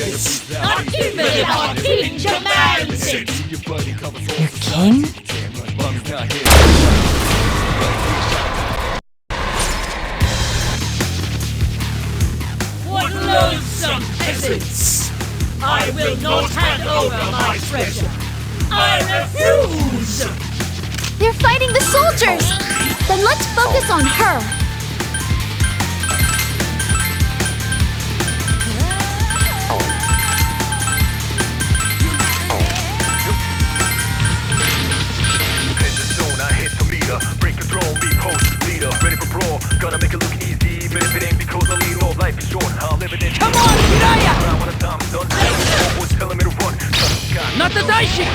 this. Not even if our king demands it. Your king? What loathsome peasants! I will not hand over my treasure. I refuse! They're fighting the soldiers! Then let's focus on her! In the zone, I hit the meter. Break the throne, be post leader. Ready for brawl, gonna make it look easy. Even if it ain't because I lead all life is short. I'll live it in. Come on, Hiraya! When the time's done, always telling me to run. Not the Daishi!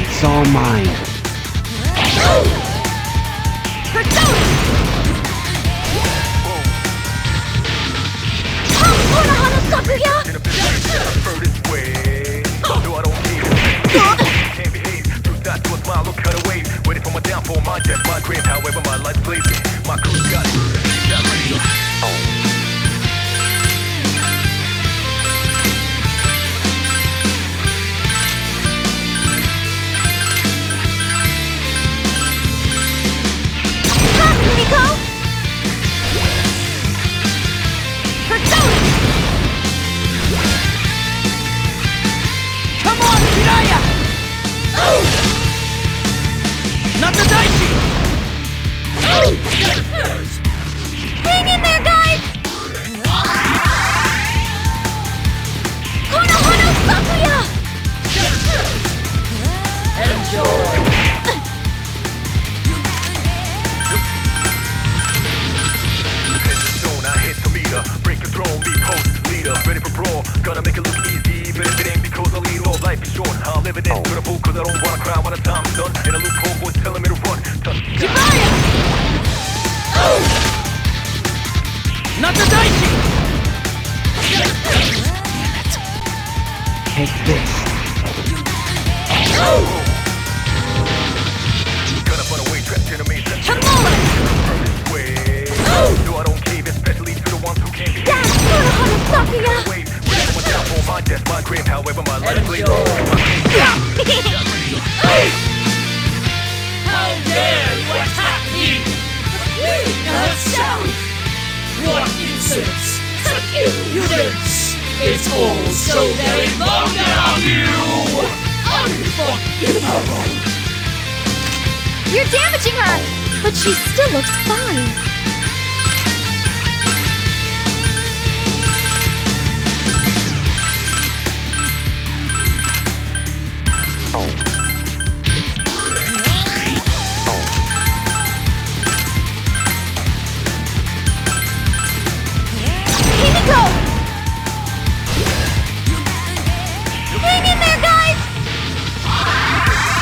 It's all mine. Persona! Hana Hana Sakuya! In a business, furthest way. No, I don't need it. Can't behave. Do that to a smile or cut away. Waiting for my downfall, my death, my grave. However, my life's blazing. My crew's got it. Got ready. Come on, Hiraya! Not the Daishi! Hang in there, guys! Hana Hana Sakuya! Enjoy! In the zone, I hit the meter. Break the throne, be post leader. Ready for brawl, gonna make it look easy. Even if it ain't because I lead all life is short. I'll live it in beautiful cause I don't wanna cry when the time's done. In a loophole, boys telling me to run. Jibaya! Not the Daishi! Take this. Gonna run away, trapped in a maze. Come on! Way. No, I don't cave, especially to the ones who can't be. That's Hana Hana Sakuya! Wait, wait for my downfall, my death, my grave. However, my life blazing. How dare you attack me! The queen herself! What insolence! Such impudence! It's all so very vulgar of you! Unforgivable! You're damaging her! But she still looks fine. Himiko! Hang in there, guys!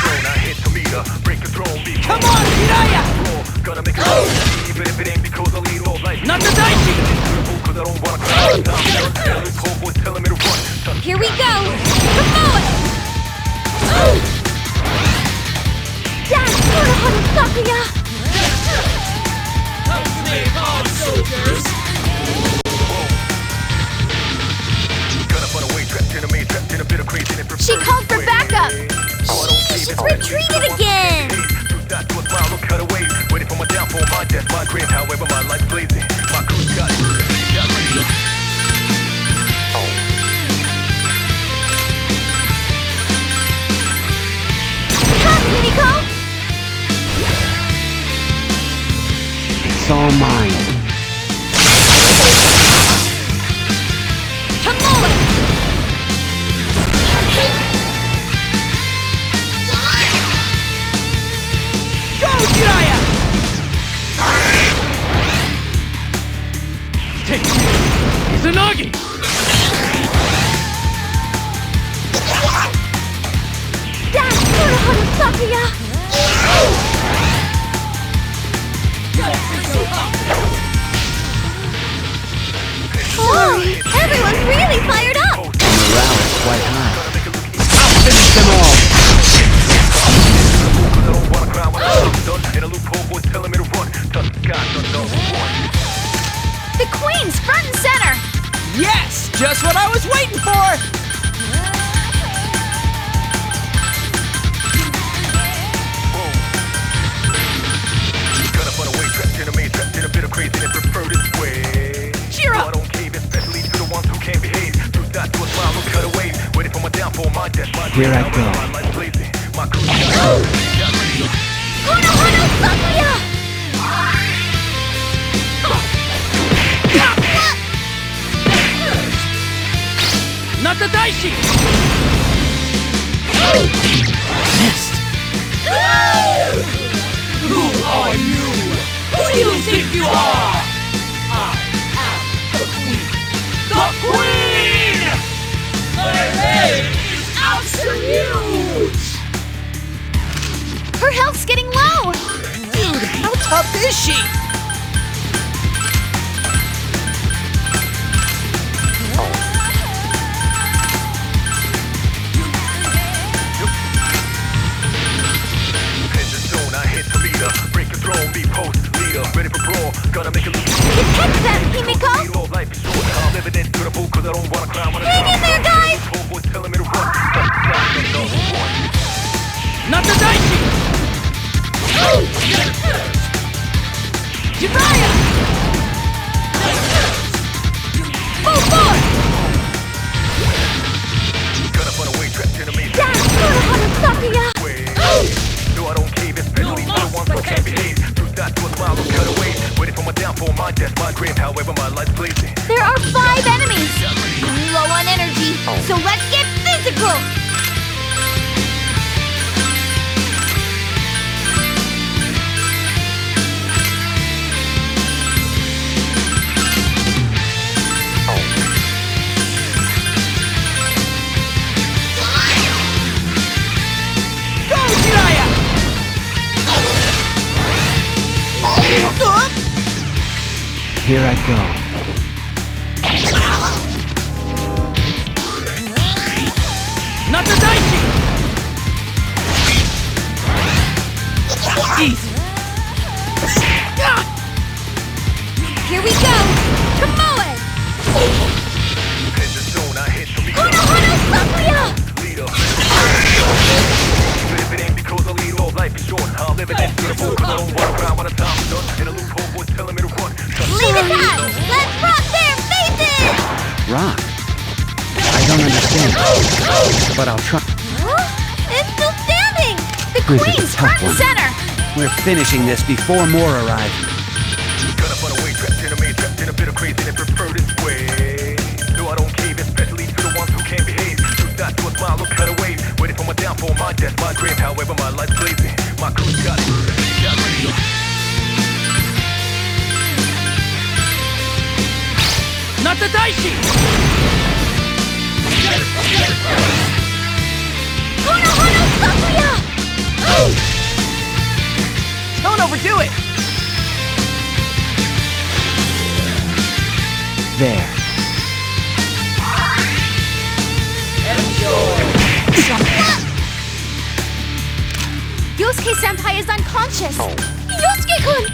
Zone, I hit the meter. Break the throne, be Come on, Hiraya! brawl, gonna make it look easy. Even if it ain't because I lead all life. Not the Daishi! Cause I don't wanna cry when the time's done. In a loophole, boys telling me to run. Here we go! Promote! That's Hana Hana Sakuya! Come to me, hard soldiers! Gonna run away, trapped in a maze, trapped in a bit of craziness. She called for backup! She's retreated again! Do that to a smile or cut away. Waiting for my downfall, my death, my grave. However, my life's blazing. My crew's got it. Got ready. Come, Himiko! It's all mine. Come on! Go, Hiraya! Take Izanagi! That's Hana Hana Sakuya! Oh, everyone's really fired up! Morale is quite high. I'll finish them all! Cause I don't wanna cry when I'm done. In a loophole, boys telling me to run. Touch the sky, done, done, one. The Queen's front and center! Yes! Just what I was waiting for! Gonna put away, trapped in a maze, trapped in a bit of craziness, prefer this way. Cheer No, up! I don't cave, especially to the ones who can't behave. Two shots to a smile, no cutaways. Waiting for my downfall, my death, my Here I go. My life blazing, my crew got Hono Hono Sakuya! Not the Daishi! Missed! Who are you? Who do you think you are? I am the Queen! The Queen! My name is Absolute! Her health's getting low! Dude, how tough is she? in the zone, I hit the meter. Break the throne, be post leader. Ready for brawl, gonna make a look. Catch them, Himiko! Life is short, I'm living it to the bull, cause I don't wanna cry when I Hang in there, guys! Boys telling me to run. Not the Daishi! Jiraiya! Full force! Gonna put away, trapped in a maze. Dash Hono Hono Sakuya! No, I don't cave, especially to the ones who can't behave. Two shots to a smile, no cutaways. Waiting for my downfall, my death, my grave. However, my life's blazing. There are 5 enemies! I'm low on energy, so let's get physical! Go, Jiraiya! Here I go. Not the Daishi! Easy! Here we go! Come on! In the zone, I hit the meter. Hono Hono Sakuya! Leader. But if it ain't because I lead, all life is short. I'm living it to the full, cause I don't wanna cry when the time's done. In a loophole, boys telling me to run. Leave it that! Let's rock their faces! Rock. I don't understand, but I'll try. Huh? It's still standing! The This is a Queen's tough front and one. center! We're finishing this before more arrive. Gonna put away, trapped in a maze, trapped in a bit of craziness, prefer this way. No, I don't cave, especially to the ones who can't behave. Two shots to a smile, no cutaways. Waiting for my downfall, my death, my grave. However, my life's blazing. My crew's got it. Got ready. Not the Daishi! Hono Hono Sakuya! Don't overdo it! There. Yosuke-senpai is unconscious! Yosuke-kun!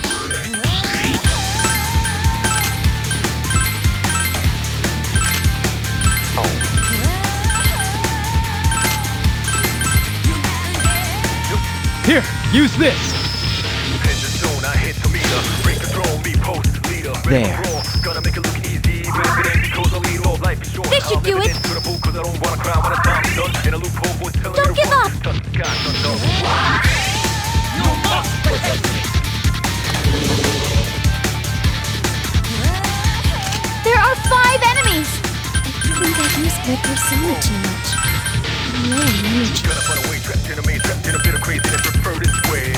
Here, use this. In the zone, I hit the meter. Break the throne, be post leader. Ready There. for brawl, gonna make it look easy. But if it ain't because I lead, all life is short. This should I'm do living it. to the full, cause I don't wanna cry when the time's done. In a loophole, boys telling Don't me to give run. up. Touch the sky, unknown. You must protect me! There are 5 enemies! I think I've used my persona too much. I'm low on energy. Gonna put away, trapped in a maze, trapped in a bit of craziness, prefer this way.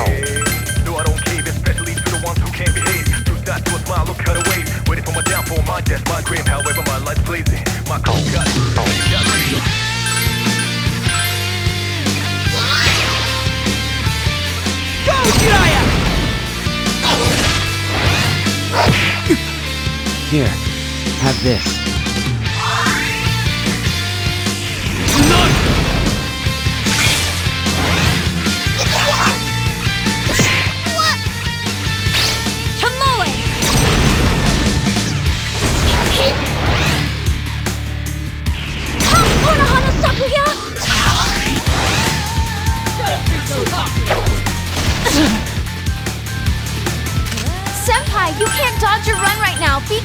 No, I don't cave, especially to the ones who can't behave. Two shots to a smile, no cutaways. Waiting for my downfall, my death, my grave. However, my life's blazing. My crew got it. Got ready. Go, Jiraiya! Here, have this. None!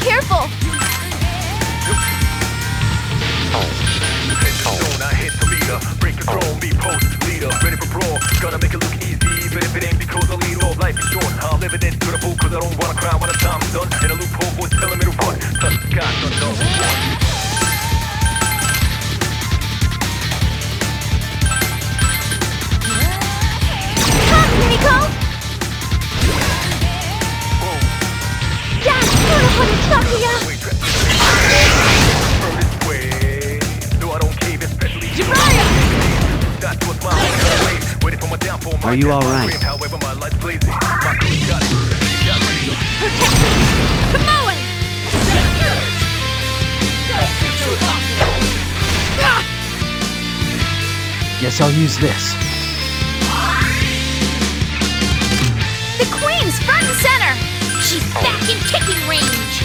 careful! Zone, I hit the meter. Break the throne, be post leader. Ready for brawl, gonna make it look easy. Even if it ain't because I lead off, life is short. I'm living it to the full, cause I don't wanna cry when the time's done. In a loophole, boys telling me to run. Touch the sky, son, no. Come, Himiko! Dash, Konohana Sakuya! Are you alright? Tomoe! Guess I'll use this. The Queen's front and center! She's back in kicking range!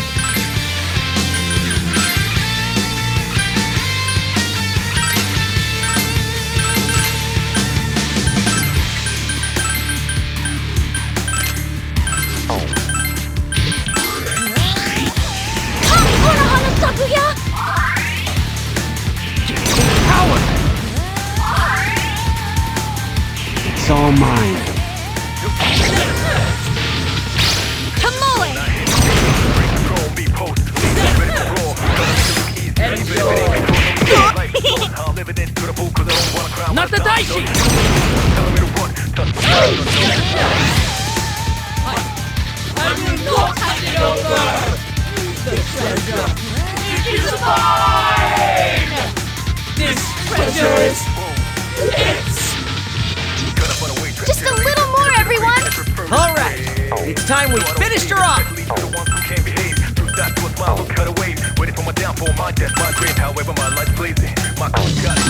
Come, Konohana Sakuya! It's all mine. Tomoe! Not the Daishi! I will not hand it over! The treasure is mine! This treasure is... it's... Just a little more, everyone! Alright, it's time we finished her off! Waiting for my downfall, my death, my grave. However, my life's blazing. My crew got it.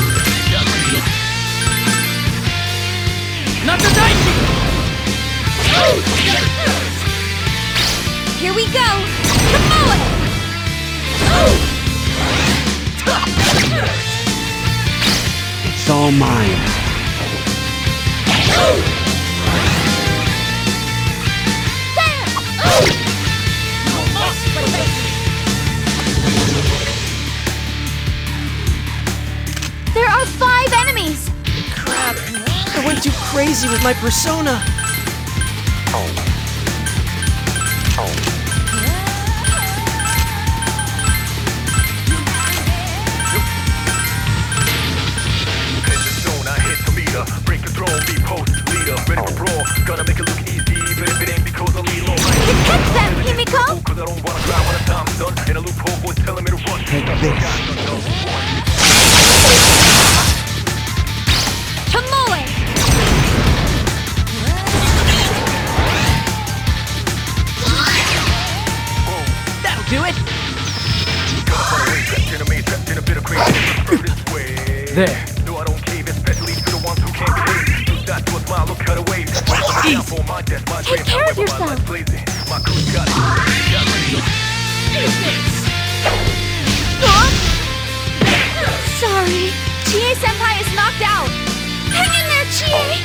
Not the Daishi! Here we go! Tomoe! It's all mine. There are 5 enemies! Crap, I went too crazy with my persona. Zone, I hit the meter. Break the throne, be post leader. Ready for brawl, gonna make it look easy. Even if it ain't because I lead all night. You catch them, Himiko! Cause I don't wanna cry when the time's done. In a loophole, boys telling me to run. Take this. Tomoe! That'll do it! There. No, I don't cave, especially to the ones who can't behave. Two shots to a smile, look cut away. Take care of yourself! My crew's got it. Sorry, Chie-senpai is knocked out! Hang in there, Chie!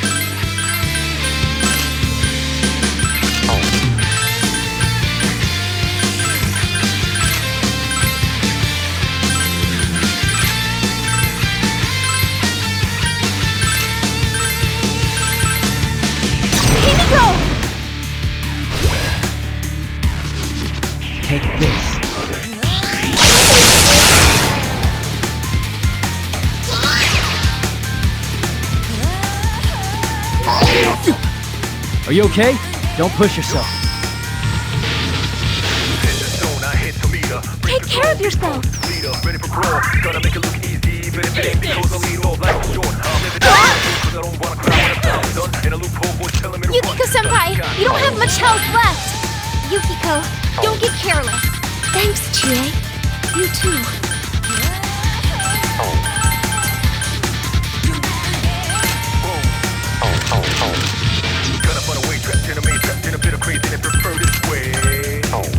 Himiko! Take this. Are you okay? Don't push yourself. Take care of yourself! Ready for brawl, gonna make it look easy. Even if it ain't because I lead off, life is short. I'm living it cause I don't wanna cry when the time's done. In a loophole, boys telling me to run. Yukiko-senpai, you don't have much health left! Yukiko, don't get careless. Thanks, Chie. You too. Gonna run away, trapped in a maze, trapped in a bit of craziness, prefer this way.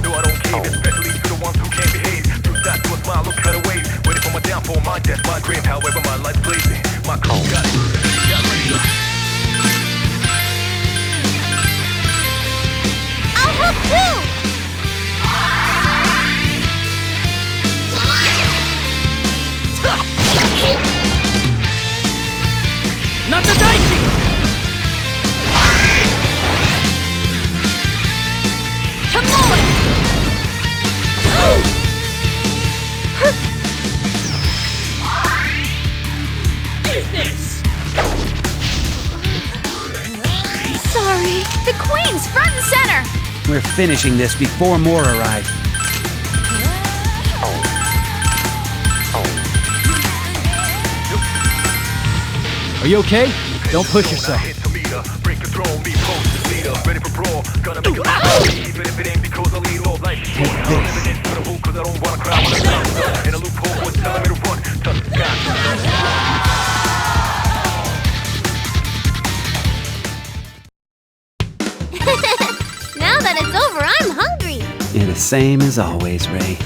No, I don't cave, especially to the ones who can't behave. Two shots to a smile, look cut away. Waiting for my downfall, my death, my grave. However, my life's blazing. My crew got it. Got ready. I'll help too! We're finishing this before more arrive. Are you okay? Don't push yourself. Hit the meter, break the throne, be post leader, ready for brawl. Gonna make a even if it ain't because I lead all life is short. I'm living into the book 'cause I don't wanna cry when I'm done. In a loophole, what's telling me to run? Touch the sky. Now that it's over, I'm hungry. You're the same as always, Ray.